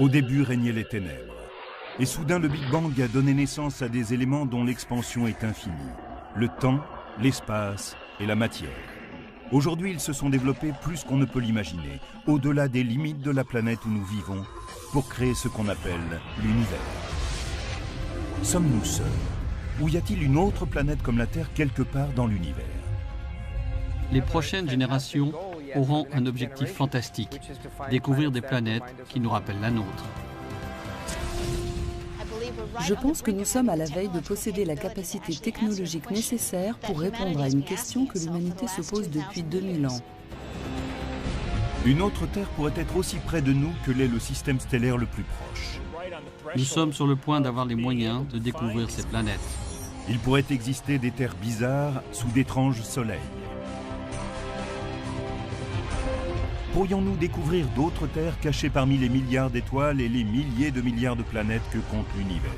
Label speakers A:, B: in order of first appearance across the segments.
A: Au début régnaient les ténèbres. Et soudain, le Big Bang a donné naissance à des éléments dont l'expansion est infinie. Le temps, l'espace et la matière. Aujourd'hui, ils se sont développés plus qu'on ne peut l'imaginer, au-delà des limites de la planète où nous vivons, pour créer ce qu'on appelle l'univers. Sommes-nous seuls? Ou y a-t-il une autre planète comme la Terre quelque part dans l'univers?
B: Les prochaines générations auront un objectif fantastique, découvrir des planètes qui nous rappellent la nôtre.
C: Je pense que nous sommes à la veille de posséder la capacité technologique nécessaire pour répondre à une question que l'humanité se pose depuis 2000 ans.
A: Une autre Terre pourrait être aussi près de nous que l'est le système stellaire le plus proche.
B: Nous sommes sur le point d'avoir les moyens de découvrir ces planètes.
A: Il pourrait exister des terres bizarres sous d'étranges soleils. Pourrions-nous découvrir d'autres terres cachées parmi les milliards d'étoiles et les milliers de milliards de planètes que compte l'univers?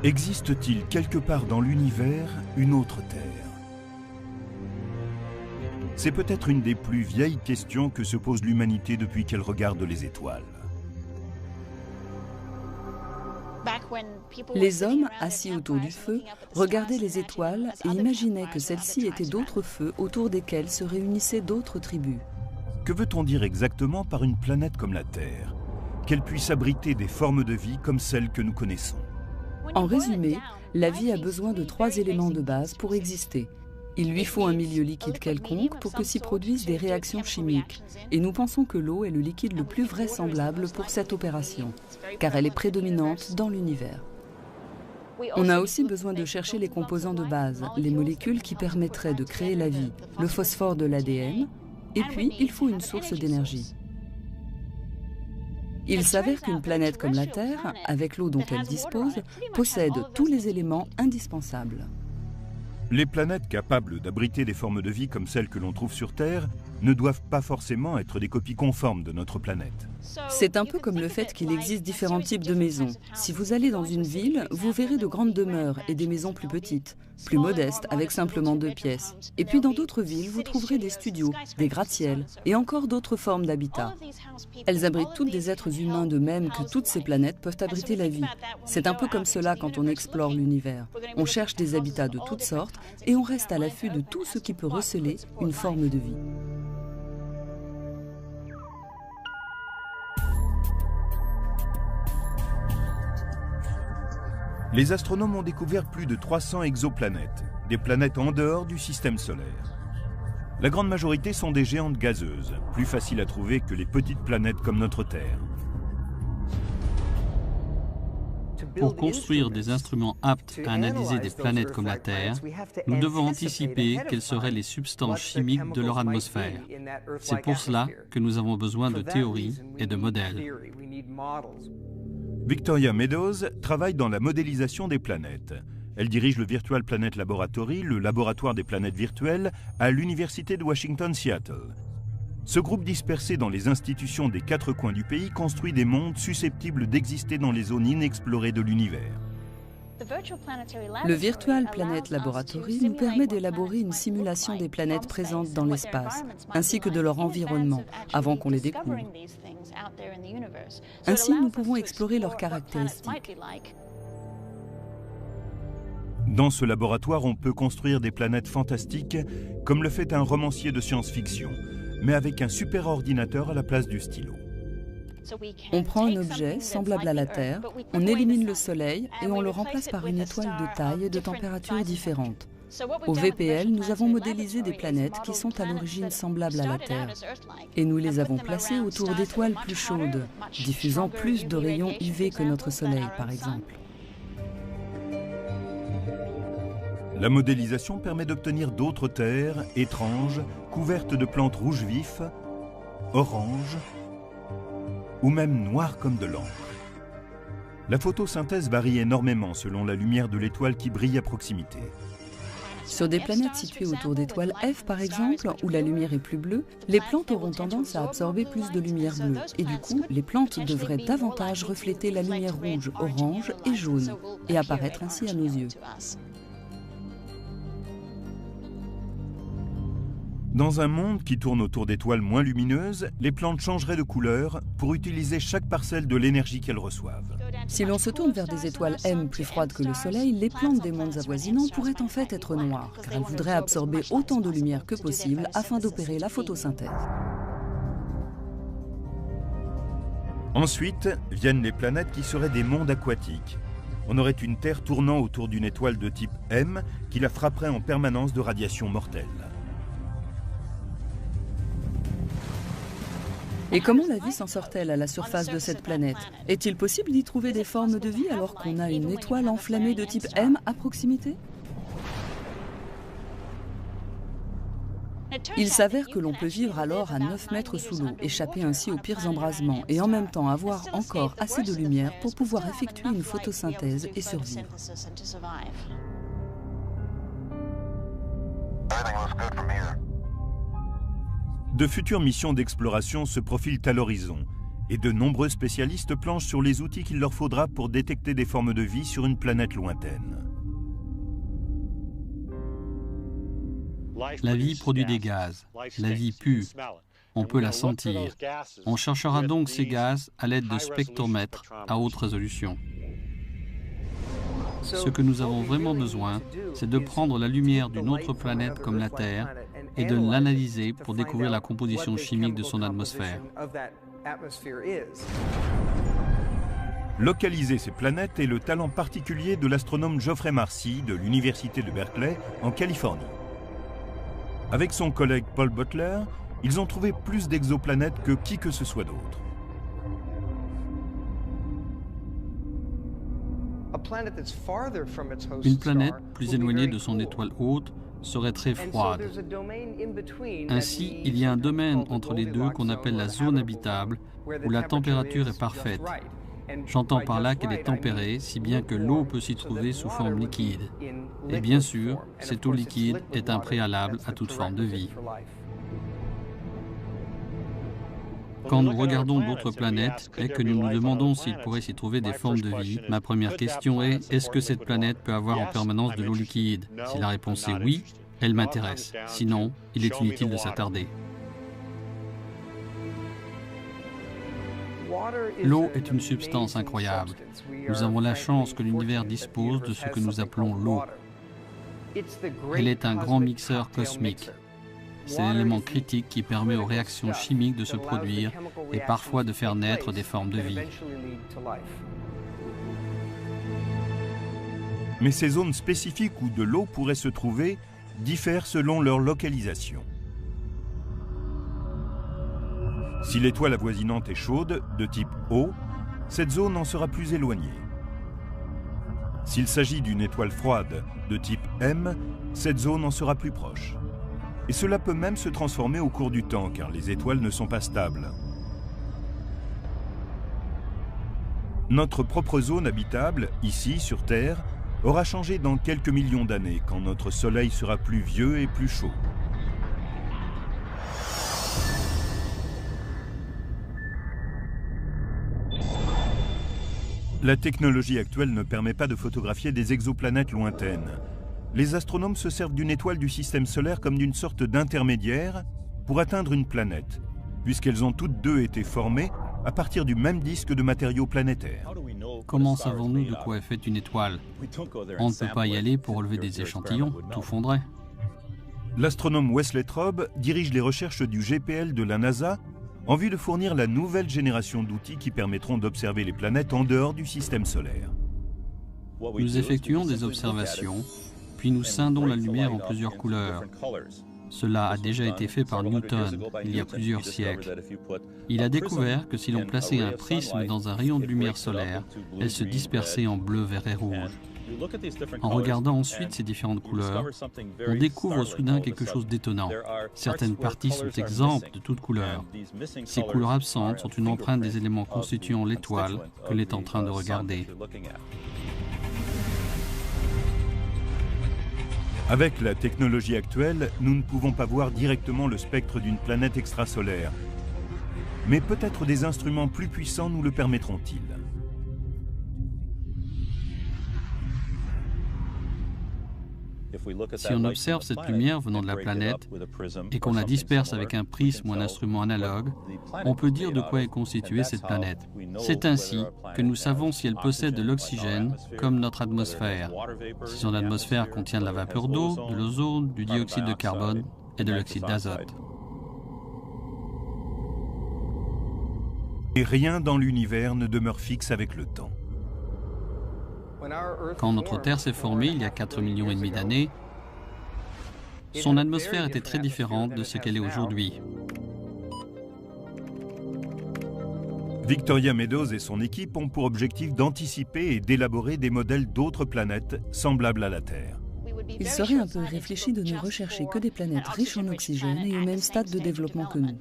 A: Existe-t-il quelque part dans l'univers une autre Terre? C'est peut-être une des plus vieilles questions que se pose l'humanité depuis qu'elle regarde les étoiles.
C: Les hommes, assis autour du feu, regardaient les étoiles et imaginaient que celles-ci étaient d'autres feux autour desquels se réunissaient d'autres tribus.
A: Que veut-on dire exactement par une planète comme la Terre? Qu'elle puisse abriter des formes de vie comme celles que nous connaissons.
C: En résumé, la vie a besoin de 3 éléments de base pour exister. Il lui faut un milieu liquide quelconque pour que s'y produisent des réactions chimiques. Et nous pensons que l'eau est le liquide le plus vraisemblable pour cette opération, car elle est prédominante dans l'univers. On a aussi besoin de chercher les composants de base, les molécules qui permettraient de créer la vie, le phosphore de l'ADN, et puis il faut une source d'énergie. Il s'avère qu'une planète comme la Terre, avec l'eau dont elle dispose, possède tous les éléments indispensables.
A: Les planètes capables d'abriter des formes de vie comme celles que l'on trouve sur Terre ne doivent pas forcément être des copies conformes de notre planète.
C: C'est un peu comme le fait qu'il existe différents types de maisons. Si vous allez dans une ville, vous verrez de grandes demeures et des maisons plus petites, plus modestes, avec simplement 2 pièces. Et puis dans d'autres villes, vous trouverez des studios, des gratte-ciels et encore d'autres formes d'habitat. Elles abritent toutes des êtres humains de même que toutes ces planètes peuvent abriter la vie. C'est un peu comme cela quand on explore l'univers. On cherche des habitats de toutes sortes et on reste à l'affût de tout ce qui peut receler une forme de vie.
A: Les astronomes ont découvert plus de 300 exoplanètes, des planètes en dehors du système solaire. La grande majorité sont des géantes gazeuses, plus faciles à trouver que les petites planètes comme notre Terre.
B: Pour construire des instruments aptes à analyser des planètes comme la Terre, nous devons anticiper quelles seraient les substances chimiques de leur atmosphère. C'est pour cela que nous avons besoin de théories et de modèles.
A: Victoria Meadows travaille dans la modélisation des planètes. Elle dirige le Virtual Planet Laboratory, le laboratoire des planètes virtuelles, à l'Université de Washington-Seattle. Ce groupe dispersé dans les institutions des 4 coins du pays construit des mondes susceptibles d'exister dans les zones inexplorées de l'univers.
C: Le Virtual Planet Laboratory nous permet d'élaborer une simulation des planètes présentes dans l'espace, ainsi que de leur environnement, avant qu'on les découvre. Ainsi, nous pouvons explorer leurs caractéristiques.
A: Dans ce laboratoire, on peut construire des planètes fantastiques, comme le fait un romancier de science-fiction, mais avec un super ordinateur à la place du stylo.
C: On prend un objet semblable à la Terre, on élimine le Soleil et on le remplace par une étoile de taille et de température différentes. Au VPL, nous avons modélisé des planètes qui sont à l'origine semblables à la Terre. Et nous les avons placées autour d'étoiles plus chaudes, diffusant plus de rayons UV que notre Soleil, par exemple.
A: La modélisation permet d'obtenir d'autres terres étranges, couvertes de plantes rouges vifs, oranges ou même noires comme de l'encre. La photosynthèse varie énormément selon la lumière de l'étoile qui brille à proximité.
C: Sur des planètes situées autour d'étoiles F, par exemple, où la lumière est plus bleue, les plantes auront tendance à absorber plus de lumière bleue. Et du coup, les plantes devraient davantage refléter la lumière rouge, orange et jaune, et apparaître ainsi à nos yeux.
A: Dans un monde qui tourne autour d'étoiles moins lumineuses, les plantes changeraient de couleur pour utiliser chaque parcelle de l'énergie qu'elles reçoivent.
C: Si l'on se tourne vers des étoiles M plus froides que le Soleil, les plantes des mondes avoisinants pourraient en fait être noires, car elles voudraient absorber autant de lumière que possible afin d'opérer la photosynthèse.
A: Ensuite, viennent les planètes qui seraient des mondes aquatiques. On aurait une Terre tournant autour d'une étoile de type M qui la frapperait en permanence de radiations mortelles.
C: Et comment la vie s'en sort-elle à la surface de cette planète? Est-il possible d'y trouver des formes de vie alors qu'on a une étoile enflammée de type M à proximité? Il s'avère que l'on peut vivre alors à 9 mètres sous l'eau, échapper ainsi aux pires embrasements et en même temps avoir encore assez de lumière pour pouvoir effectuer une photosynthèse et survivre.
A: De futures missions d'exploration se profilent à l'horizon et de nombreux spécialistes planchent sur les outils qu'il leur faudra pour détecter des formes de vie sur une planète lointaine.
B: La vie produit des gaz, la vie pue, on peut la sentir. On cherchera donc ces gaz à l'aide de spectromètres à haute résolution. Ce que nous avons vraiment besoin, c'est de prendre la lumière d'une autre planète comme la Terre et de l'analyser pour découvrir la composition chimique de son atmosphère.
A: Localiser ces planètes est le talent particulier de l'astronome Geoffrey Marcy de l'Université de Berkeley en Californie. Avec son collègue Paul Butler, ils ont trouvé plus d'exoplanètes que qui que ce soit d'autre.
B: Une planète plus éloignée de son étoile hôte serait très froide. Ainsi, il y a un domaine entre les deux qu'on appelle la zone habitable, où la température est parfaite. J'entends par là qu'elle est tempérée, si bien que l'eau peut s'y trouver sous forme liquide. Et bien sûr, cette eau liquide est un préalable à toute forme de vie. Quand nous regardons d'autres planètes et que nous nous demandons s'il pourrait s'y trouver des formes de vie, ma première question est, est-ce que cette planète peut avoir en permanence de l'eau liquide? Si la réponse est oui, elle m'intéresse. Sinon, il est inutile de s'attarder. L'eau est une substance incroyable. Nous avons la chance que l'univers dispose de ce que nous appelons l'eau. Elle est un grand mixeur cosmique. C'est l'élément critique qui permet aux réactions chimiques de se produire et parfois de faire naître des formes de vie.
A: Mais ces zones spécifiques où de l'eau pourrait se trouver diffèrent selon leur localisation. Si l'étoile avoisinante est chaude, de type O, cette zone en sera plus éloignée. S'il s'agit d'une étoile froide, de type M, cette zone en sera plus proche. Et cela peut même se transformer au cours du temps, car les étoiles ne sont pas stables. Notre propre zone habitable, ici, sur Terre, aura changé dans quelques millions d'années, quand notre Soleil sera plus vieux et plus chaud. La technologie actuelle ne permet pas de photographier des exoplanètes lointaines. Les astronomes se servent d'une étoile du système solaire comme d'une sorte d'intermédiaire pour atteindre une planète, puisqu'elles ont toutes deux été formées à partir du même disque de matériaux planétaires.
B: Comment savons-nous de quoi est faite une étoile? On ne peut pas y aller pour relever des échantillons, tout fondrait.
A: L'astronome Wesley Traub dirige les recherches du GPL de la NASA en vue de fournir la nouvelle génération d'outils qui permettront d'observer les planètes en dehors du système solaire.
B: Nous effectuons des observations, puis nous scindons la lumière en plusieurs couleurs. Cela a déjà été fait par Newton il y a plusieurs siècles. Il a découvert que si l'on plaçait un prisme dans un rayon de lumière solaire, elle se dispersait en bleu, vert et rouge. En regardant ensuite ces différentes couleurs, on découvre soudain quelque chose d'étonnant. Certaines parties sont exemptes de toute couleur. Ces couleurs absentes sont une empreinte des éléments constituant l'étoile que l'on est en train de regarder.
A: Avec la technologie actuelle, nous ne pouvons pas voir directement le spectre d'une planète extrasolaire. Mais peut-être des instruments plus puissants nous le permettront-ils.
B: Si on observe cette lumière venant de la planète et qu'on la disperse avec un prisme ou un instrument analogue, on peut dire de quoi est constituée cette planète. C'est ainsi que nous savons si elle possède de l'oxygène, comme notre atmosphère. Si son atmosphère contient de la vapeur d'eau, de l'ozone, du dioxyde de carbone et de l'oxyde d'azote.
A: Et rien dans l'univers ne demeure fixe avec le temps.
B: Quand notre Terre s'est formée il y a 4,5 millions d'années, son atmosphère était très différente de ce qu'elle est aujourd'hui.
A: Victoria Meadows et son équipe ont pour objectif d'anticiper et d'élaborer des modèles d'autres planètes semblables à la Terre.
C: Il serait un peu irréfléchi de ne rechercher que des planètes riches en oxygène et au même stade de développement que nous.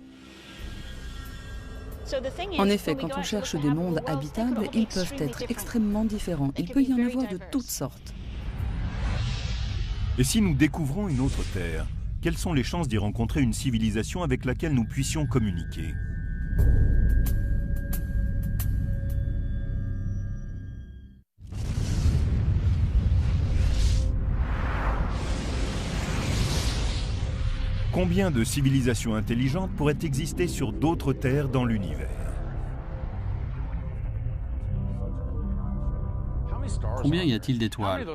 C: En effet, quand on cherche des mondes habitables, ils peuvent être extrêmement différents. Il peut y en avoir de toutes sortes.
A: Et si nous découvrons une autre Terre, quelles sont les chances d'y rencontrer une civilisation avec laquelle nous puissions communiquer ? Combien de civilisations intelligentes pourraient exister sur d'autres terres dans l'univers?
B: Combien y a-t-il d'étoiles?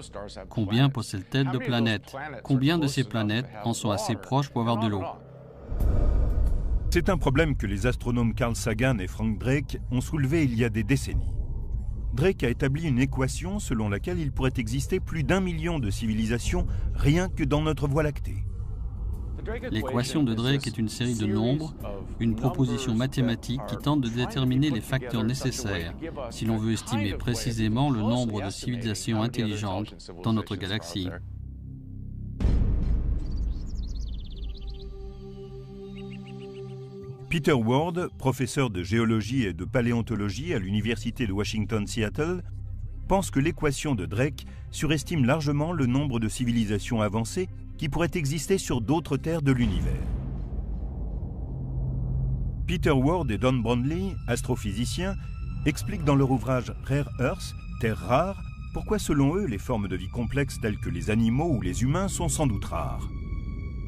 B: Combien possèdent-elles de planètes? Combien de ces planètes en sont assez proches pour avoir de l'eau?
A: C'est un problème que les astronomes Carl Sagan et Frank Drake ont soulevé il y a des décennies. Drake a établi une équation selon laquelle il pourrait exister plus d'1 million de civilisations rien que dans notre Voie lactée.
B: L'équation de Drake est une série de nombres, une proposition mathématique qui tente de déterminer les facteurs nécessaires si l'on veut estimer précisément le nombre de civilisations intelligentes dans notre galaxie.
A: Peter Ward, professeur de géologie et de paléontologie à l'Université de Washington-Seattle, pense que l'équation de Drake surestime largement le nombre de civilisations avancées qui pourraient exister sur d'autres terres de l'univers. Peter Ward et Don Brownlee, astrophysiciens, expliquent dans leur ouvrage Rare Earth, Terre rare, pourquoi selon eux les formes de vie complexes telles que les animaux ou les humains sont sans doute rares.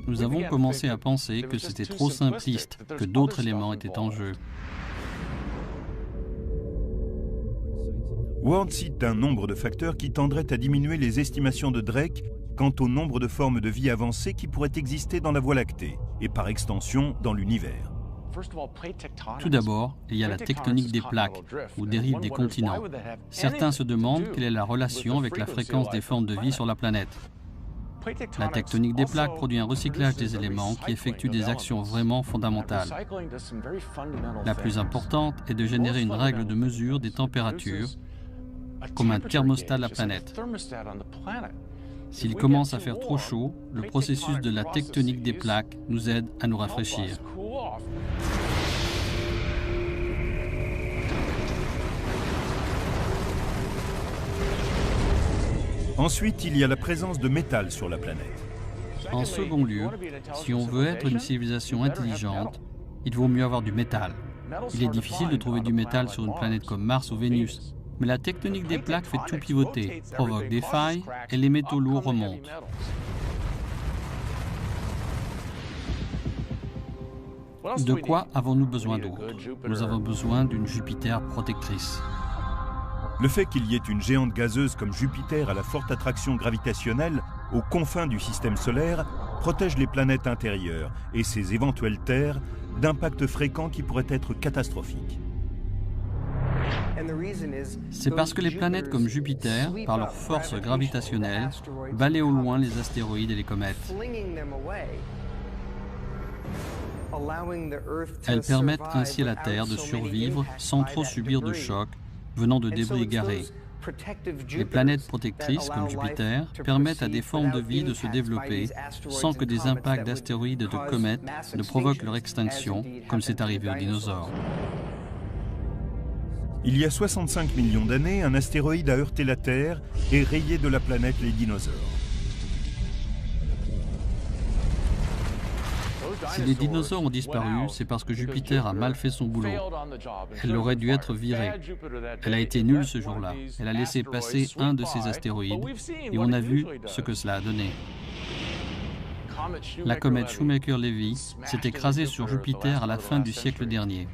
B: Nous avons commencé à penser que c'était trop simpliste, que d'autres éléments étaient en jeu.
A: Ward cite un nombre de facteurs qui tendraient à diminuer les estimations de Drake quant au nombre de formes de vie avancées qui pourraient exister dans la Voie lactée et par extension dans l'univers.
B: Tout d'abord, il y a la tectonique des plaques ou des rives des continents. Certains se demandent quelle est la relation avec la fréquence des formes de vie sur la planète. La tectonique des plaques produit un recyclage des éléments qui effectue des actions vraiment fondamentales. La plus importante est de générer une règle de mesure des températures, comme un thermostat de la planète. S'il commence à faire trop chaud, le processus de la tectonique des plaques nous aide à nous rafraîchir.
A: Ensuite, il y a la présence de métal sur la planète.
B: En second lieu, si on veut être une civilisation intelligente, il vaut mieux avoir du métal. Il est difficile de trouver du métal sur une planète comme Mars ou Vénus. Mais la tectonique des plaques fait tout pivoter, provoque des failles et les métaux lourds remontent. De quoi avons-nous besoin d'autre? Nous avons besoin d'une Jupiter protectrice.
A: Le fait qu'il y ait une géante gazeuse comme Jupiter à la forte attraction gravitationnelle aux confins du système solaire protège les planètes intérieures et ses éventuelles terres d'impacts fréquents qui pourraient être catastrophiques.
B: C'est parce que les planètes comme Jupiter, par leur force gravitationnelle, balayent au loin les astéroïdes et les comètes. Elles permettent ainsi à la Terre de survivre sans trop subir de chocs venant de débris égarés. Les planètes protectrices, comme Jupiter, permettent à des formes de vie de se développer sans que des impacts d'astéroïdes et de comètes ne provoquent leur extinction, comme c'est arrivé aux dinosaures.
A: Il y a 65 millions d'années, un astéroïde a heurté la Terre et rayé de la planète les dinosaures.
B: Si les dinosaures ont disparu, c'est parce que Jupiter a mal fait son boulot. Elle aurait dû être virée. Elle a été nulle ce jour-là. Elle a laissé passer un de ses astéroïdes et on a vu ce que cela a donné. La comète Shoemaker-Levy s'est écrasée sur Jupiter à la fin du siècle dernier.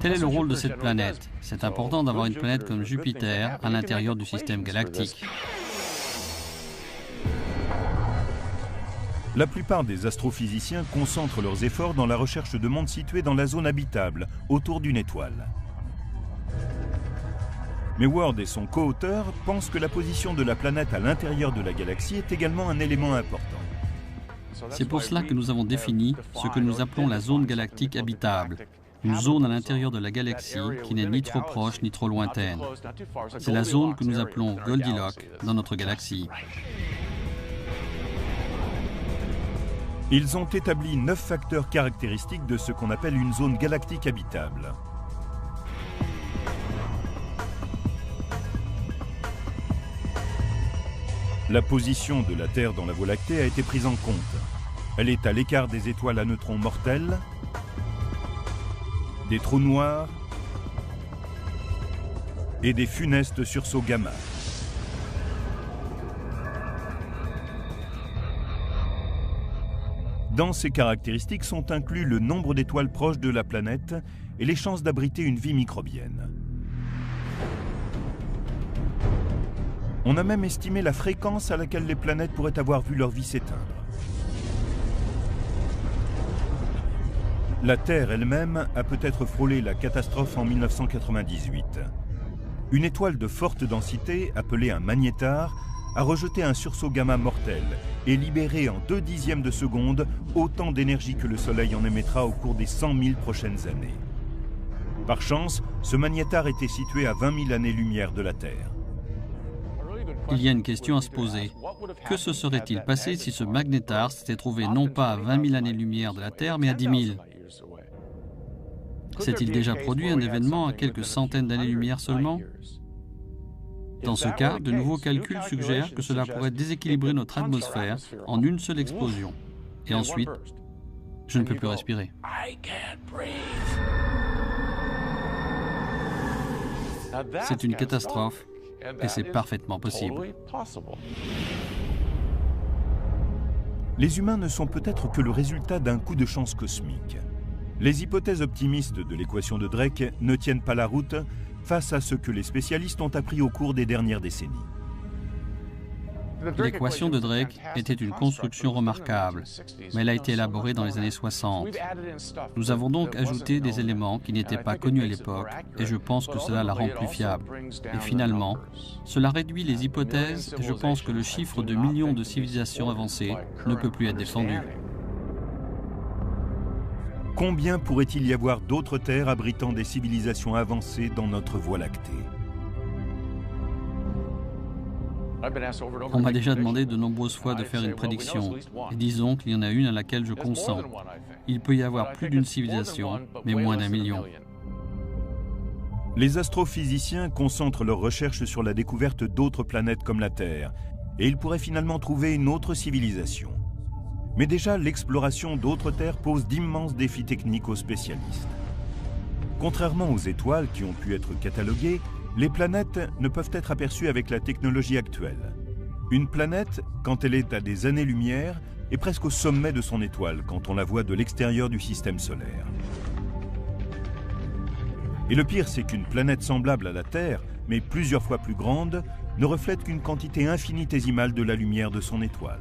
B: Quel est le rôle de cette planète? C'est important d'avoir une planète comme Jupiter à l'intérieur du système galactique.
A: La plupart des astrophysiciens concentrent leurs efforts dans la recherche de mondes situés dans la zone habitable, autour d'une étoile. Mais Ward et son co-auteur pensent que la position de la planète à l'intérieur de la galaxie est également un élément important.
B: C'est pour cela que nous avons défini ce que nous appelons la zone galactique habitable, une zone à l'intérieur de la galaxie qui n'est ni trop proche ni trop lointaine. C'est la zone que nous appelons Goldilocks dans notre galaxie.
A: Ils ont établi 9 facteurs caractéristiques de ce qu'on appelle une zone galactique habitable. La position de la Terre dans la Voie lactée a été prise en compte. Elle est à l'écart des étoiles à neutrons mortels, des trous noirs et des funestes sursauts gamma. Dans ces caractéristiques sont inclus le nombre d'étoiles proches de la planète et les chances d'abriter une vie microbienne. On a même estimé la fréquence à laquelle les planètes pourraient avoir vu leur vie s'éteindre. La Terre elle-même a peut-être frôlé la catastrophe en 1998. Une étoile de forte densité, appelée un magnétar, a rejeté un sursaut gamma mortel et libéré en 0,2 de seconde autant d'énergie que le Soleil en émettra au cours des 100 000 prochaines années. Par chance, ce magnétar était situé à 20 000 années-lumière de la Terre.
B: Il y a une question à se poser. Que se serait-il passé si ce magnétar s'était trouvé non pas à 20 000 années-lumière de la Terre, mais à 10 000? S'est-il déjà produit un événement à quelques centaines d'années-lumière seulement? Dans ce cas, de nouveaux calculs suggèrent que cela pourrait déséquilibrer notre atmosphère en une seule explosion. Et ensuite, je ne peux plus respirer. C'est une catastrophe et c'est parfaitement possible.
A: Les humains ne sont peut-être que le résultat d'un coup de chance cosmique. Les hypothèses optimistes de l'équation de Drake ne tiennent pas la route face à ce que les spécialistes ont appris au cours des dernières décennies.
B: L'équation de Drake était une construction remarquable, mais elle a été élaborée dans les années 60. Nous avons donc ajouté des éléments qui n'étaient pas connus à l'époque, et je pense que cela la rend plus fiable. Et finalement, cela réduit les hypothèses, et je pense que le chiffre de millions de civilisations avancées ne peut plus être défendu.
A: Combien pourrait-il y avoir d'autres terres abritant des civilisations avancées dans notre Voie lactée?
B: On m'a déjà demandé de nombreuses fois de faire une prédiction, et disons qu'il y en a une à laquelle je consens. Il peut y avoir plus d'une civilisation, mais moins d'1 million.
A: Les astrophysiciens concentrent leurs recherches sur la découverte d'autres planètes comme la Terre, et ils pourraient finalement trouver une autre civilisation. Mais déjà, l'exploration d'autres terres pose d'immenses défis techniques aux spécialistes. Contrairement aux étoiles qui ont pu être cataloguées, les planètes ne peuvent être aperçues avec la technologie actuelle. Une planète, quand elle est à des années-lumière, est presque au sommet de son étoile quand on la voit de l'extérieur du système solaire. Et le pire, c'est qu'une planète semblable à la Terre, mais plusieurs fois plus grande, ne reflète qu'une quantité infinitésimale de la lumière de son étoile.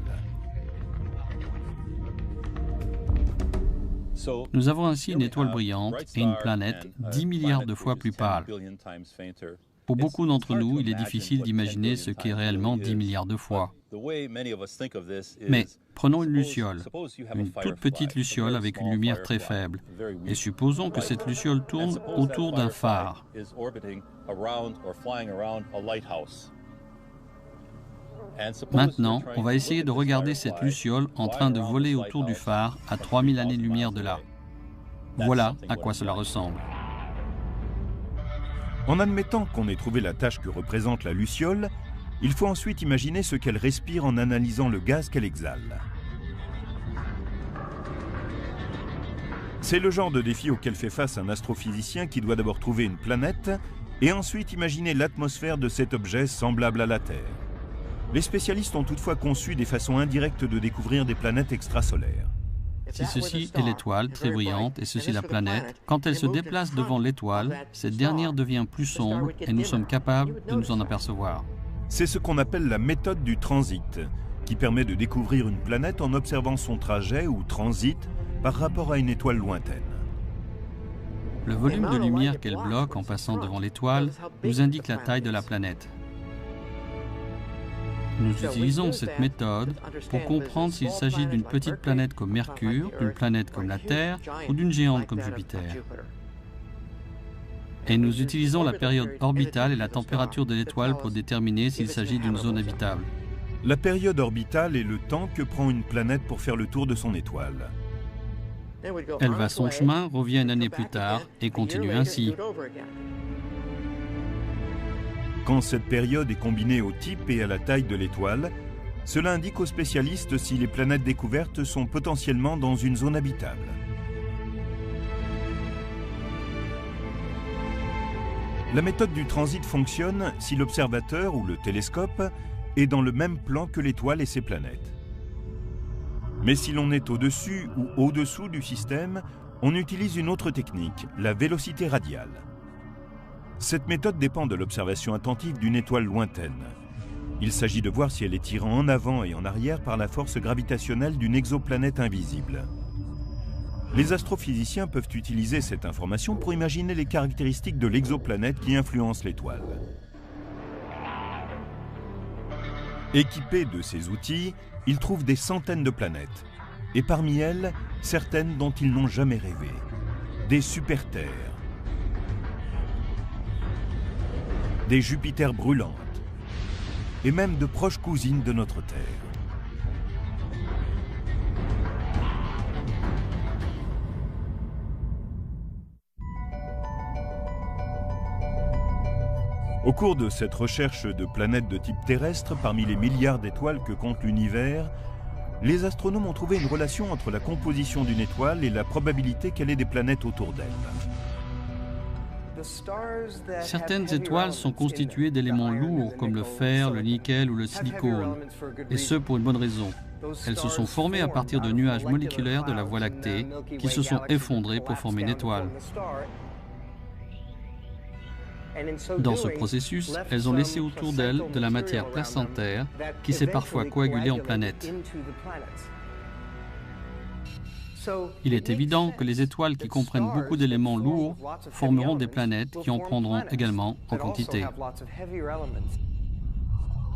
B: Nous avons ainsi une étoile brillante et une planète 10 milliards de fois plus pâle. Pour beaucoup d'entre nous, il est difficile d'imaginer ce qu'est réellement 10 milliards de fois. Mais prenons une luciole, une toute petite luciole avec une lumière très faible, et supposons que cette luciole tourne autour d'un phare. Maintenant, on va essayer de regarder cette luciole en train de voler autour du phare à 3000 années-lumière de là. Voilà à quoi cela ressemble.
A: En admettant qu'on ait trouvé la tâche que représente la luciole, il faut ensuite imaginer ce qu'elle respire en analysant le gaz qu'elle exhale. C'est le genre de défi auquel fait face un astrophysicien qui doit d'abord trouver une planète et ensuite imaginer l'atmosphère de cet objet semblable à la Terre. Les spécialistes ont toutefois conçu des façons indirectes de découvrir des planètes extrasolaires.
B: Si ceci est l'étoile, très brillante, et ceci la planète, quand elle se déplace devant l'étoile, cette dernière devient plus sombre et nous sommes capables de nous en apercevoir.
A: C'est ce qu'on appelle la méthode du transit, qui permet de découvrir une planète en observant son trajet ou transit par rapport à une étoile lointaine.
B: Le volume de lumière qu'elle bloque en passant devant l'étoile nous indique la taille de la planète. Nous utilisons cette méthode pour comprendre s'il s'agit d'une petite planète comme Mercure, d'une planète comme la Terre ou d'une géante comme Jupiter. Et nous utilisons la période orbitale et la température de l'étoile pour déterminer s'il s'agit d'une zone habitable.
A: La période orbitale est le temps que prend une planète pour faire le tour de son étoile.
B: Elle va son chemin, revient une année plus tard et continue ainsi.
A: Quand cette période est combinée au type et à la taille de l'étoile, cela indique aux spécialistes si les planètes découvertes sont potentiellement dans une zone habitable. La méthode du transit fonctionne si l'observateur ou le télescope est dans le même plan que l'étoile et ses planètes. Mais si l'on est au-dessus ou au-dessous du système, on utilise une autre technique, la vélocité radiale. Cette méthode dépend de l'observation attentive d'une étoile lointaine. Il s'agit de voir si elle est tirée en avant et en arrière par la force gravitationnelle d'une exoplanète invisible. Les astrophysiciens peuvent utiliser cette information pour imaginer les caractéristiques de l'exoplanète qui influence l'étoile. Équipés de ces outils, ils trouvent des centaines de planètes, et parmi elles, certaines dont ils n'ont jamais rêvé. Des super-terres, des Jupiters brûlantes, et même de proches cousines de notre Terre. Au cours de cette recherche de planètes de type terrestre, parmi les milliards d'étoiles que compte l'univers, les astronomes ont trouvé une relation entre la composition d'une étoile et la probabilité qu'elle ait des planètes autour d'elle.
B: Certaines étoiles sont constituées d'éléments lourds comme le fer, le nickel ou le silicone, et ce pour une bonne raison. Elles se sont formées à partir de nuages moléculaires de la Voie lactée qui se sont effondrés pour former une étoile. Dans ce processus, elles ont laissé autour d'elles de la matière placentaire qui s'est parfois coagulée en planètes. Il est évident que les étoiles qui comprennent beaucoup d'éléments lourds formeront des planètes qui en prendront également en quantité.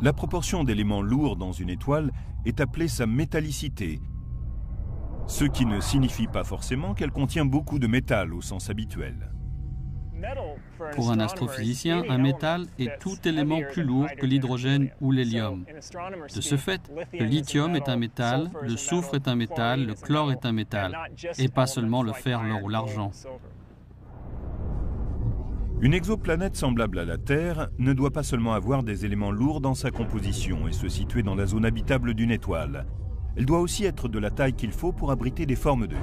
A: La proportion d'éléments lourds dans une étoile est appelée sa métallicité, ce qui ne signifie pas forcément qu'elle contient beaucoup de métal au sens habituel.
B: Pour un astrophysicien, un métal est tout élément plus lourd que l'hydrogène ou l'hélium. De ce fait, le lithium est un métal, le soufre est un métal, le chlore est un métal, et pas seulement le fer, l'or ou l'argent.
A: Une exoplanète semblable à la Terre ne doit pas seulement avoir des éléments lourds dans sa composition et se situer dans la zone habitable d'une étoile. Elle doit aussi être de la taille qu'il faut pour abriter des formes de vie.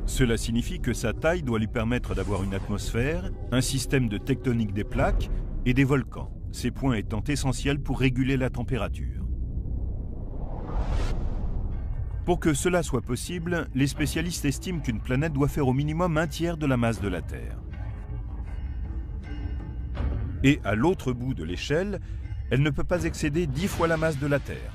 A: Cela signifie que sa taille doit lui permettre d'avoir une atmosphère, un système de tectonique des plaques et des volcans, ces points étant essentiels pour réguler la température. Pour que cela soit possible, les spécialistes estiment qu'une planète doit faire au minimum un tiers de la masse de la Terre. Et à l'autre bout de l'échelle, elle ne peut pas excéder 10 fois la masse de la Terre.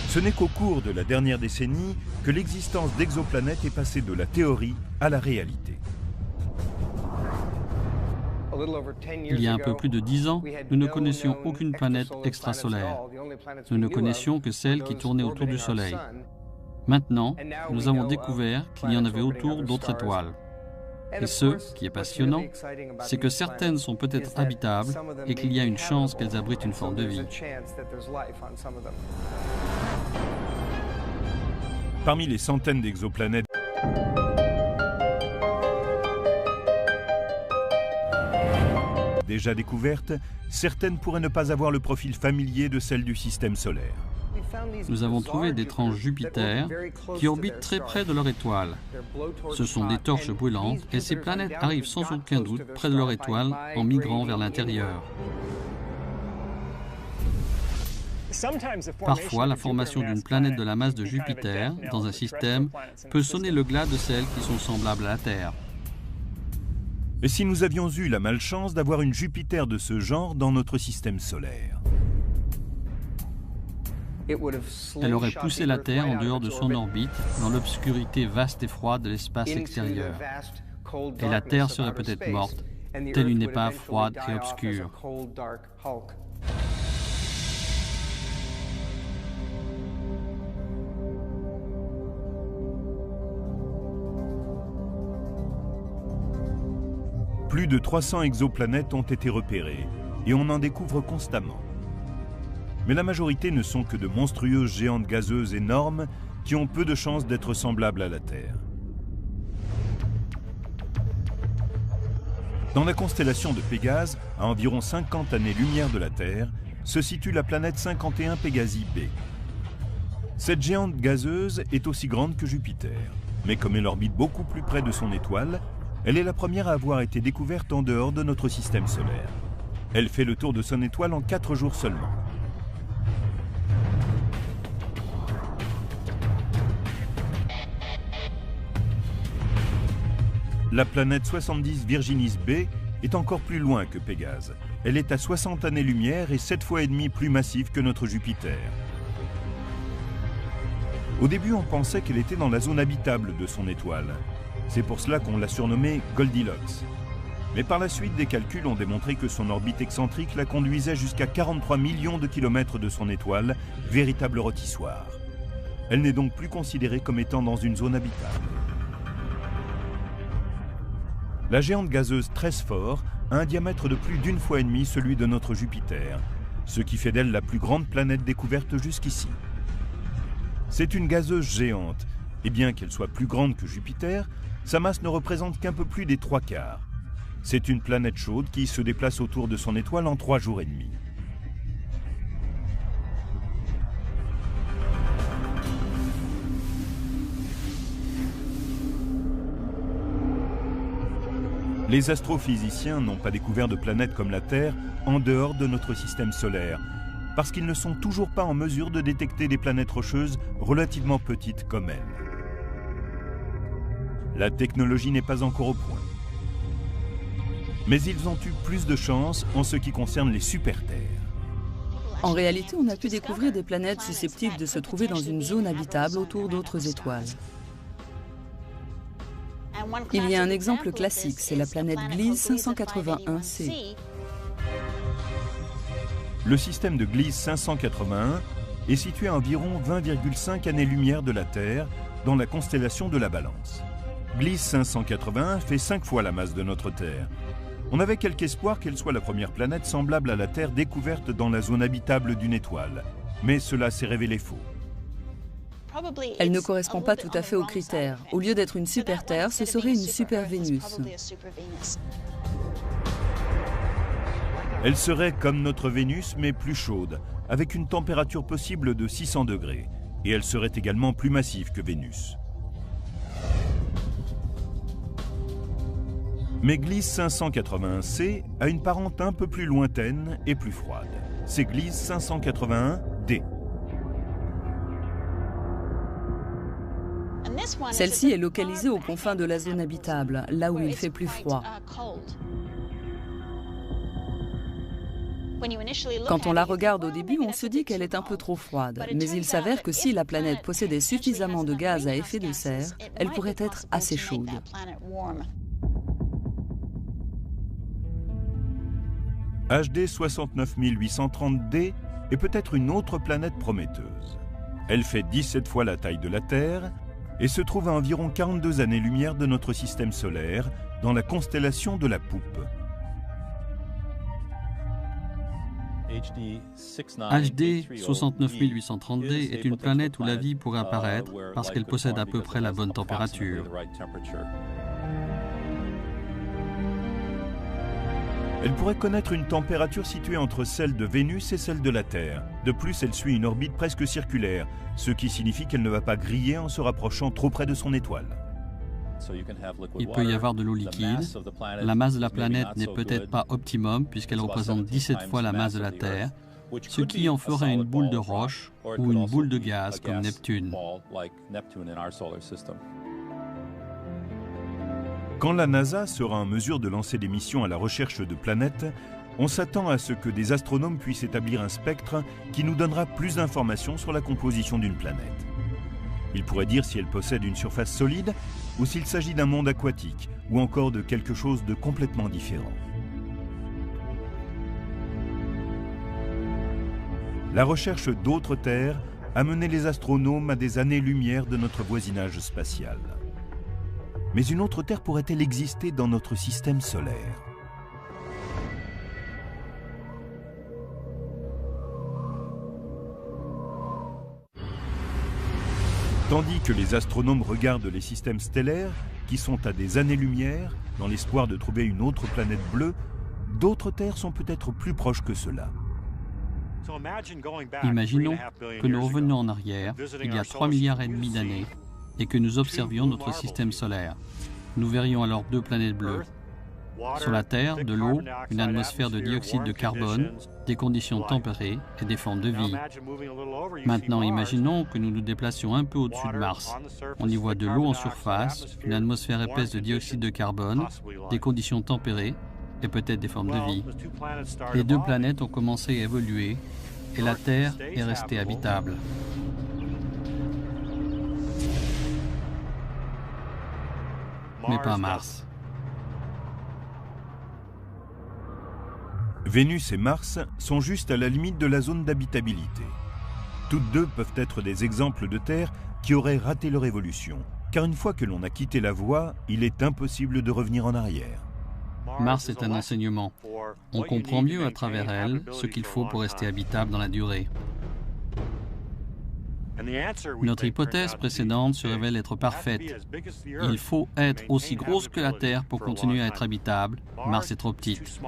A: Ce n'est qu'au cours de la dernière décennie que l'existence d'exoplanètes est passée de la théorie à la réalité.
B: Il y a un peu plus de 10 ans, nous ne connaissions aucune planète extrasolaire. Nous ne connaissions que celle qui tournait autour du Soleil. Maintenant, nous avons découvert qu'il y en avait autour d'autres étoiles. Et ce qui est passionnant, c'est que certaines sont peut-être habitables et qu'il y a une chance qu'elles abritent une forme de vie.
A: Parmi les centaines d'exoplanètes déjà découvertes, certaines pourraient ne pas avoir le profil familier de celles du système solaire.
B: Nous avons trouvé d'étranges Jupiters qui orbitent très près de leur étoile. Ce sont des torches brûlantes et ces planètes arrivent sans aucun doute près de leur étoile en migrant vers l'intérieur. Parfois, la formation d'une planète de la masse de Jupiter dans un système peut sonner le glas de celles qui sont semblables à la Terre.
A: Et si nous avions eu la malchance d'avoir une Jupiter de ce genre dans notre système solaire?
B: Elle aurait poussé la Terre en dehors de son orbite, dans l'obscurité vaste et froide de l'espace extérieur. Et la Terre serait peut-être morte, telle une épave froide et obscure.
A: Plus de 300 exoplanètes ont été repérées et on en découvre constamment. Mais la majorité ne sont que de monstrueuses géantes gazeuses énormes qui ont peu de chances d'être semblables à la Terre. Dans la constellation de Pégase, à environ 50 années-lumière de la Terre, se situe la planète 51 Pégasi b. Cette géante gazeuse est aussi grande que Jupiter, mais comme elle orbite beaucoup plus près de son étoile, elle est la première à avoir été découverte en dehors de notre système solaire. Elle fait le tour de son étoile en 4 jours seulement. La planète 70 Virginis b est encore plus loin que Pégase. Elle est à 60 années-lumière et 7 fois et demi plus massive que notre Jupiter. Au début, on pensait qu'elle était dans la zone habitable de son étoile. C'est pour cela qu'on l'a surnommée Goldilocks. Mais par la suite, des calculs ont démontré que son orbite excentrique la conduisait jusqu'à 43 millions de kilomètres de son étoile, véritable rôtissoir. Elle n'est donc plus considérée comme étant dans une zone habitable. La géante gazeuse Tresphore a un diamètre de plus d'1,5 fois celui de notre Jupiter, ce qui fait d'elle la plus grande planète découverte jusqu'ici. C'est une gazeuse géante, et bien qu'elle soit plus grande que Jupiter, sa masse ne représente qu'un peu plus des 3/4. C'est une planète chaude qui se déplace autour de son étoile en 3 jours et demi. Les astrophysiciens n'ont pas découvert de planètes comme la Terre en dehors de notre système solaire, parce qu'ils ne sont toujours pas en mesure de détecter des planètes rocheuses relativement petites comme elle. La technologie n'est pas encore au point. Mais ils ont eu plus de chance en ce qui concerne les super-terres.
C: En réalité, on a pu découvrir des planètes susceptibles de se trouver dans une zone habitable autour d'autres étoiles. Il y a un exemple classique, c'est la planète Gliese 581c.
A: Le système de Gliese 581 est situé à environ 20,5 années-lumière de la Terre, dans la constellation de la Balance. Gliese 581 fait 5 fois la masse de notre Terre. On avait quelque espoir qu'elle soit la première planète semblable à la Terre découverte dans la zone habitable d'une étoile, mais cela s'est révélé faux.
C: Elle ne correspond pas tout à fait aux critères. Au lieu d'être une super-Terre, ce serait une super-Vénus.
A: Elle serait comme notre Vénus, mais plus chaude, avec une température possible de 600 degrés. Et elle serait également plus massive que Vénus. Mais Gliese 581c a une parente un peu plus lointaine et plus froide. C'est Gliese 581d.
C: Celle-ci est localisée aux confins de la zone habitable, là où il fait plus froid. Quand on la regarde au début, on se dit qu'elle est un peu trop froide, mais il s'avère que si la planète possédait suffisamment de gaz à effet de serre, elle pourrait être assez chaude.
A: HD 69830d est peut-être une autre planète prometteuse. Elle fait 17 fois la taille de la Terre et se trouve à environ 42 années-lumière de notre système solaire, dans la constellation de la Poupe.
B: HD 69830d est une planète où la vie pourrait apparaître parce qu'elle possède à peu près la bonne température.
A: Elle pourrait connaître une température située entre celle de Vénus et celle de la Terre. De plus, elle suit une orbite presque circulaire, ce qui signifie qu'elle ne va pas griller en se rapprochant trop près de son étoile.
B: Il peut y avoir de l'eau liquide. La masse de la planète n'est peut-être pas optimum puisqu'elle représente 17 fois la masse de la Terre, ce qui en ferait une boule de roche ou une boule de gaz comme Neptune.
A: Quand la NASA sera en mesure de lancer des missions à la recherche de planètes, on s'attend à ce que des astronomes puissent établir un spectre qui nous donnera plus d'informations sur la composition d'une planète. Il pourrait dire si elle possède une surface solide ou s'il s'agit d'un monde aquatique ou encore de quelque chose de complètement différent. La recherche d'autres terres a mené les astronomes à des années-lumière de notre voisinage spatial. Mais une autre Terre pourrait-elle exister dans notre système solaire? Tandis que les astronomes regardent les systèmes stellaires, qui sont à des années-lumière, dans l'espoir de trouver une autre planète bleue, d'autres terres sont peut-être plus proches que cela.
B: Imaginons que nous revenions en arrière, il y a 3,5 milliards d'années, et que nous observions notre système solaire. Nous verrions alors 2 planètes bleues. Sur la Terre, de l'eau, une atmosphère de dioxyde de carbone, des conditions tempérées et des formes de vie. Maintenant, imaginons que nous nous déplacions un peu au-dessus de Mars. On y voit de l'eau en surface, une atmosphère épaisse de dioxyde de carbone, des conditions tempérées et peut-être des formes de vie. Les 2 planètes ont commencé à évoluer et la Terre est restée habitable. Mais pas Mars.
A: Vénus et Mars sont juste à la limite de la zone d'habitabilité. Toutes deux peuvent être des exemples de terres qui auraient raté leur évolution, car une fois que l'on a quitté la voie, il est impossible de revenir en arrière.
B: Mars est un enseignement. On comprend mieux à travers elle ce qu'il faut pour rester habitable dans la durée. Notre hypothèse précédente se révèle être parfaite. Il faut être aussi grosse que la Terre pour continuer à être habitable. Mars est trop petite.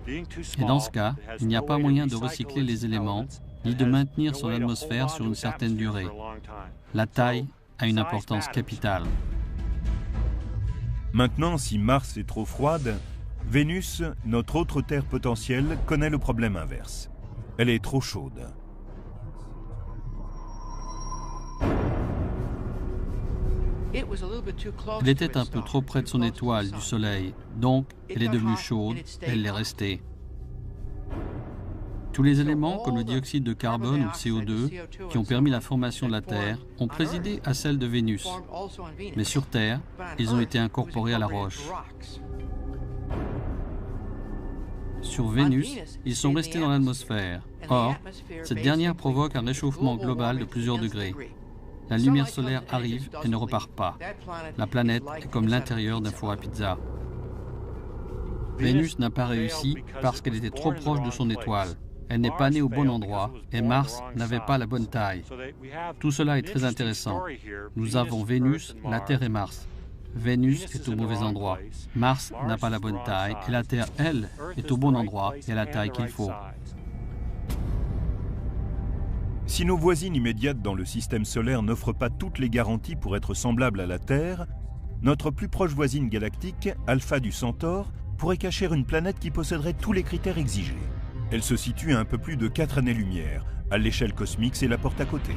B: Et dans ce cas, il n'y a pas moyen de recycler les éléments, ni de maintenir son atmosphère sur une certaine durée. La taille a une importance capitale.
A: Maintenant, si Mars est trop froide, Vénus, notre autre Terre potentielle, connaît le problème inverse. Elle est trop chaude.
B: Elle était un peu trop près de son étoile, du Soleil, donc elle est devenue chaude, elle l'est restée. Tous les éléments, comme le dioxyde de carbone ou le CO2, qui ont permis la formation de la Terre, ont présidé à celle de Vénus. Mais sur Terre, ils ont été incorporés à la roche. Sur Vénus, ils sont restés dans l'atmosphère. Or, cette dernière provoque un réchauffement global de plusieurs degrés. La lumière solaire arrive et ne repart pas. La planète est comme l'intérieur d'un four à pizza. Vénus n'a pas réussi parce qu'elle était trop proche de son étoile. Elle n'est pas née au bon endroit et Mars n'avait pas la bonne taille. Tout cela est très intéressant. Nous avons Vénus, la Terre et Mars. Vénus est au mauvais endroit. Mars n'a pas la bonne taille et la Terre, elle, est au bon endroit et à la taille qu'il faut.
A: Si nos voisines immédiates dans le système solaire n'offrent pas toutes les garanties pour être semblables à la Terre, notre plus proche voisine galactique, Alpha du Centaure, pourrait cacher une planète qui posséderait tous les critères exigés. Elle se situe à un peu plus de 4 années-lumière. À l'échelle cosmique, c'est la porte à côté.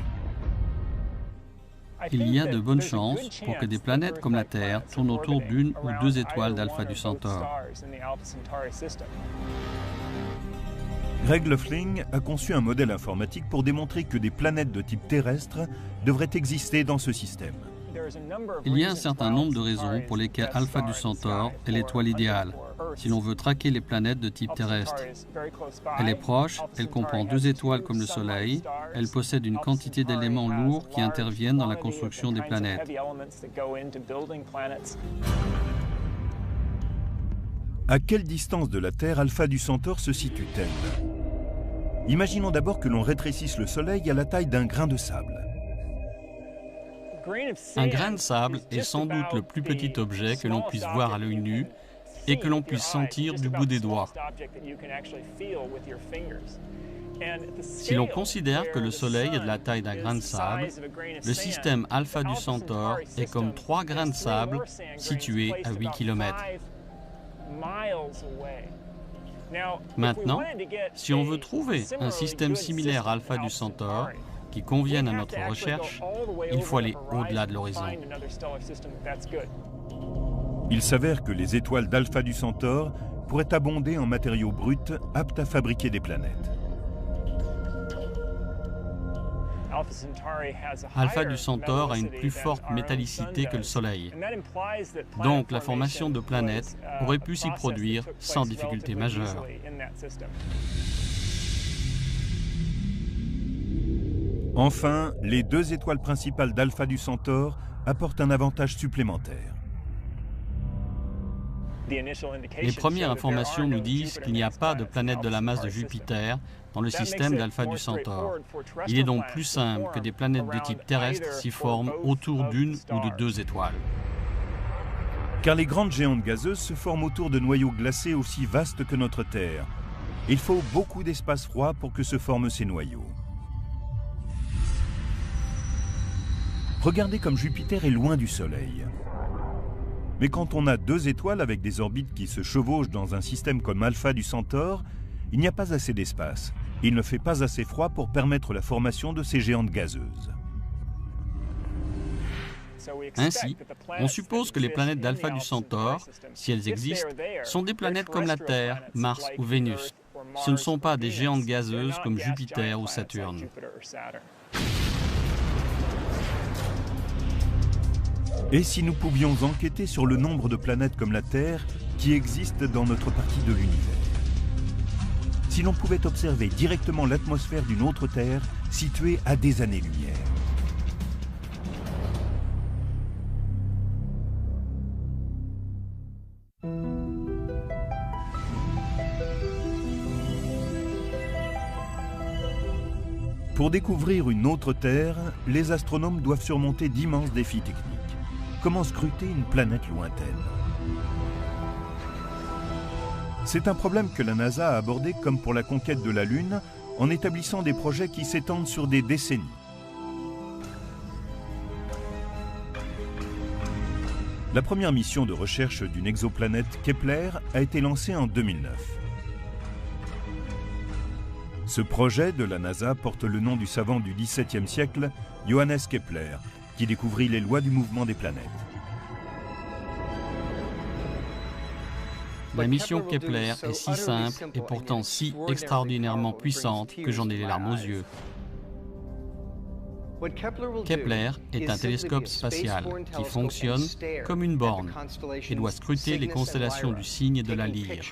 B: Il y a de bonnes chances pour que des planètes comme la Terre tournent autour d'une ou 2 étoiles d'Alpha du Centaure.
A: Greg Loeffling a conçu un modèle informatique pour démontrer que des planètes de type terrestre devraient exister dans ce système.
B: Il y a un certain nombre de raisons pour lesquelles Alpha du Centaure est l'étoile idéale, si l'on veut traquer les planètes de type terrestre. Elle est proche, elle comprend 2 étoiles comme le Soleil, elle possède une quantité d'éléments lourds qui interviennent dans la construction des planètes.
A: À quelle distance de la Terre Alpha du Centaure se situe-t-elle? Imaginons d'abord que l'on rétrécisse le Soleil à la taille d'un grain de sable.
B: Un grain de sable est sans doute le plus petit objet que l'on puisse voir à l'œil nu, et que l'on puisse sentir du bout des doigts. Si l'on considère que le Soleil est de la taille d'un grain de sable, le système Alpha du Centaure est comme 3 grains de sable situés à 8 km. Maintenant, si on veut trouver un système similaire à Alpha du Centaure qui convienne à notre recherche, il faut aller au-delà de l'horizon.
A: Il s'avère que les étoiles d'Alpha du Centaure pourraient abonder en matériaux bruts aptes à fabriquer des planètes.
B: Alpha du Centaure a une plus forte métallicité que le Soleil. Donc la formation de planètes aurait pu s'y produire sans difficulté majeure.
A: Enfin, les 2 étoiles principales d'Alpha du Centaure apportent un avantage supplémentaire.
B: Les premières informations nous disent qu'il n'y a pas de planète de la masse de Jupiter dans le système d'Alpha du Centaure. Il est donc plus simple que des planètes de type terrestre s'y forment autour d'une ou de 2 étoiles.
A: Car les grandes géantes gazeuses se forment autour de noyaux glacés aussi vastes que notre Terre. Il faut beaucoup d'espace froid pour que se forment ces noyaux. Regardez comme Jupiter est loin du Soleil. Mais quand on a 2 étoiles avec des orbites qui se chevauchent dans un système comme Alpha du Centaure, il n'y a pas assez d'espace. Il ne fait pas assez froid pour permettre la formation de ces géantes gazeuses.
B: Ainsi, on suppose que les planètes d'Alpha du Centaure, si elles existent, sont des planètes comme la Terre, Mars ou Vénus. Ce ne sont pas des géantes gazeuses comme Jupiter ou Saturne.
A: Et si nous pouvions enquêter sur le nombre de planètes comme la Terre qui existent dans notre partie de l'univers? Si l'on pouvait observer directement l'atmosphère d'une autre Terre située à des années-lumière. Pour découvrir une autre Terre, les astronomes doivent surmonter d'immenses défis techniques. Comment scruter une planète lointaine? C'est un problème que la NASA a abordé comme pour la conquête de la Lune, en établissant des projets qui s'étendent sur des décennies. La première mission de recherche d'une exoplanète Kepler a été lancée en 2009. Ce projet de la NASA porte le nom du savant du XVIIe siècle, Johannes Kepler, qui découvrit les lois du mouvement des planètes.
B: La mission Kepler est si simple et pourtant si extraordinairement puissante que j'en ai les larmes aux yeux. Kepler est un télescope spatial qui fonctionne comme une borne et doit scruter les constellations du Cygne et de la Lyre.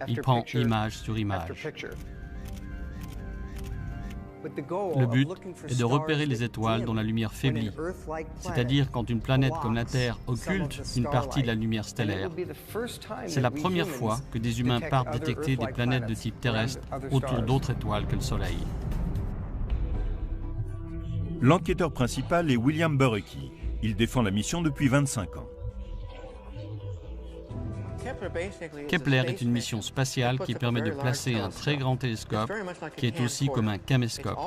B: Il prend image sur image. Le but est de repérer les étoiles dont la lumière faiblit, c'est-à-dire quand une planète comme la Terre occulte une partie de la lumière stellaire. C'est la première fois que des humains partent détecter des planètes de type terrestre autour d'autres étoiles que le Soleil.
A: L'enquêteur principal est William Burricky. Il défend la mission depuis 25 ans.
B: Kepler est une mission spatiale qui permet de placer un très grand télescope qui est aussi comme un caméscope.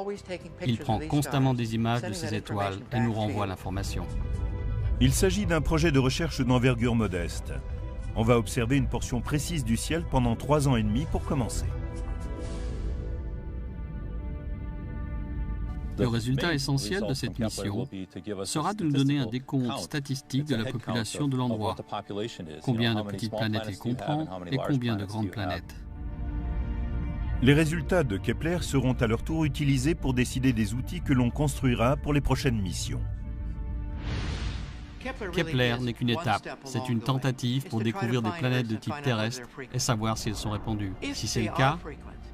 B: Il prend constamment des images de ces étoiles et nous renvoie l'information.
A: Il s'agit d'un projet de recherche d'envergure modeste. On va observer une portion précise du ciel pendant 3 ans et demi pour commencer.
B: Le résultat essentiel de cette mission sera de nous donner un décompte statistique de la population de l'endroit, combien de petites planètes il comprend et combien de grandes planètes.
A: Les résultats de Kepler seront à leur tour utilisés pour décider des outils que l'on construira pour les prochaines missions.
B: Kepler n'est qu'une étape, c'est une tentative pour découvrir des planètes de type terrestre et savoir si elles sont répandues. Si c'est le cas,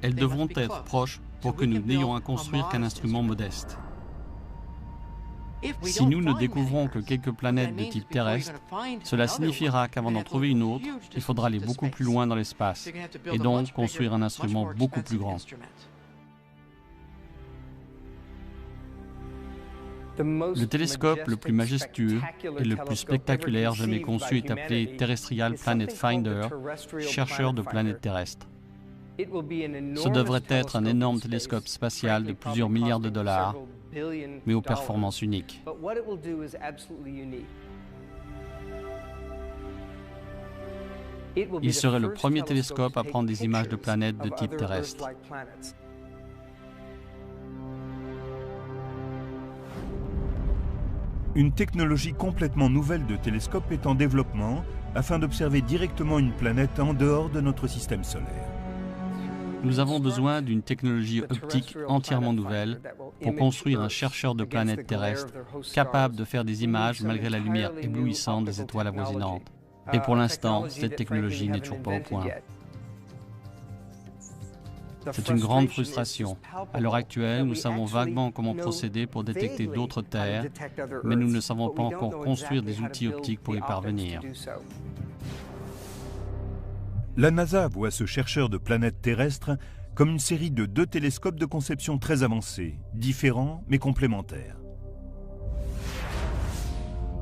B: elles devront être proches pour que nous n'ayons à construire qu'un instrument modeste. Si nous ne découvrons que quelques planètes de type terrestre, cela signifiera qu'avant d'en trouver une autre, il faudra aller beaucoup plus loin dans l'espace et donc construire un instrument beaucoup plus grand. Le télescope le plus majestueux et le plus spectaculaire jamais conçu est appelé Terrestrial Planet Finder, chercheur de planètes terrestres. Ce devrait être un énorme télescope spatial de plusieurs milliards de dollars, mais aux performances uniques. Il serait le premier télescope à prendre des images de planètes de type terrestre.
A: Une technologie complètement nouvelle de télescope est en développement afin d'observer directement une planète en dehors de notre système solaire.
B: Nous avons besoin d'une technologie optique entièrement nouvelle pour construire un chercheur de planètes terrestres capable de faire des images malgré la lumière éblouissante des étoiles avoisinantes. Et pour l'instant, cette technologie n'est toujours pas au point. C'est une grande frustration. À l'heure actuelle, nous savons vaguement comment procéder pour détecter d'autres terres, mais nous ne savons pas encore construire des outils optiques pour y parvenir.
A: La NASA voit ce chercheur de planètes terrestres comme une série de 2 télescopes de conception très avancés, différents mais complémentaires.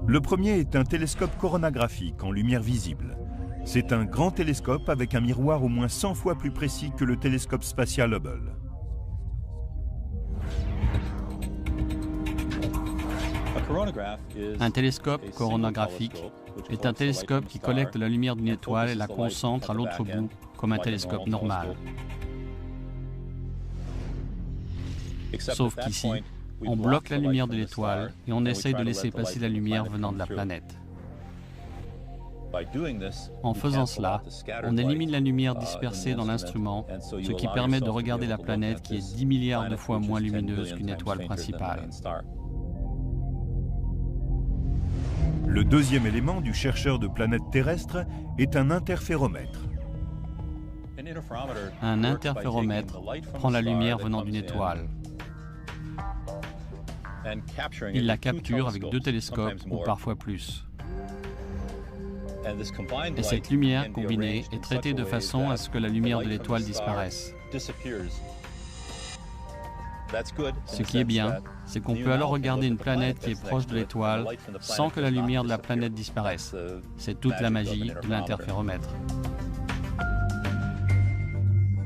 A: Le premier est un télescope coronographique en lumière visible. C'est un grand télescope avec un miroir au moins 100 fois plus précis que le télescope spatial Hubble.
B: Un télescope coronographique est un télescope qui collecte la lumière d'une étoile et la concentre à l'autre bout, comme un télescope normal. Sauf qu'ici, on bloque la lumière de l'étoile et on essaye de laisser passer la lumière venant de la planète. En faisant cela, on élimine la lumière dispersée dans l'instrument, ce qui permet de regarder la planète qui est 10 milliards de fois moins lumineuse qu'une étoile principale.
A: Le deuxième élément du chercheur de planètes terrestres est un interféromètre.
B: Un interféromètre prend la lumière venant d'une étoile. Il la capture avec 2 télescopes ou parfois plus. Et cette lumière combinée est traitée de façon à ce que la lumière de l'étoile disparaisse. Ce qui est bien, c'est qu'on peut alors regarder une planète qui est proche de l'étoile sans que la lumière de la planète disparaisse. C'est toute la magie de l'interféromètre.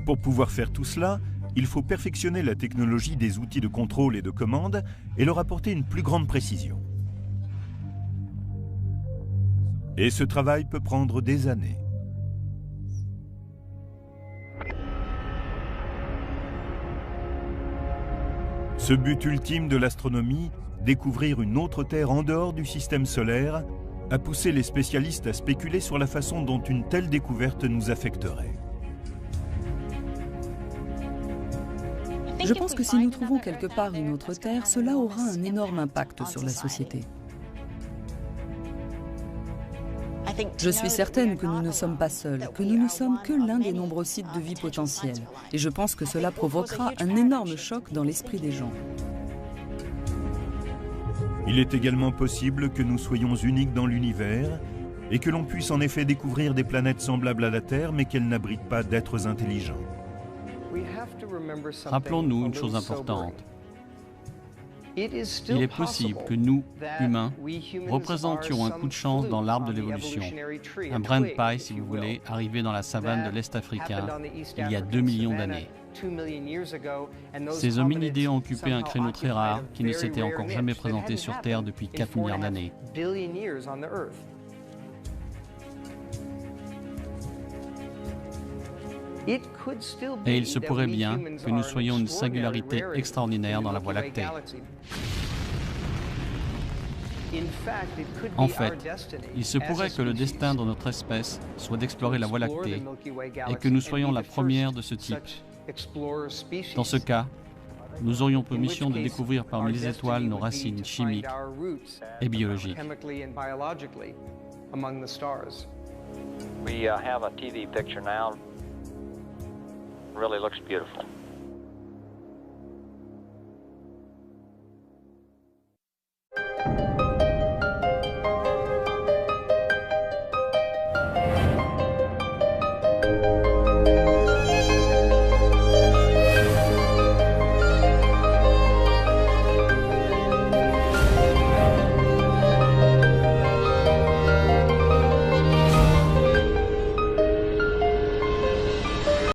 A: Pour pouvoir faire tout cela, il faut perfectionner la technologie des outils de contrôle et de commande et leur apporter une plus grande précision. Et ce travail peut prendre des années. Ce but ultime de l'astronomie, découvrir une autre Terre en dehors du système solaire, a poussé les spécialistes à spéculer sur la façon dont une telle découverte nous affecterait.
C: Je pense que si nous trouvons quelque part une autre Terre, cela aura un énorme impact sur la société. Je suis certaine que nous ne sommes pas seuls, que nous ne sommes que l'un des nombreux sites de vie potentiels. Et je pense que cela provoquera un énorme choc dans l'esprit des gens.
A: Il est également possible que nous soyons uniques dans l'univers et que l'on puisse en effet découvrir des planètes semblables à la Terre, mais qu'elles n'abritent pas d'êtres intelligents.
B: Rappelons-nous une chose importante. Il est possible que nous, humains, représentions un coup de chance dans l'arbre de l'évolution. Un brin de paille, si vous voulez, arrivé dans la savane de l'Est africain il y a 2 millions d'années. Ces hominidés ont occupé un créneau très rare qui ne s'était encore jamais présenté sur Terre depuis 4 milliards d'années. Et il se pourrait bien que nous soyons une singularité extraordinaire dans la Voie lactée. En fait, il se pourrait que le destin de notre espèce soit d'explorer la Voie lactée et que nous soyons la première de ce type. Dans ce cas, nous aurions pour mission de découvrir parmi les étoiles nos racines chimiques et biologiques.
D: We have a TV picture now. Really looks beautiful.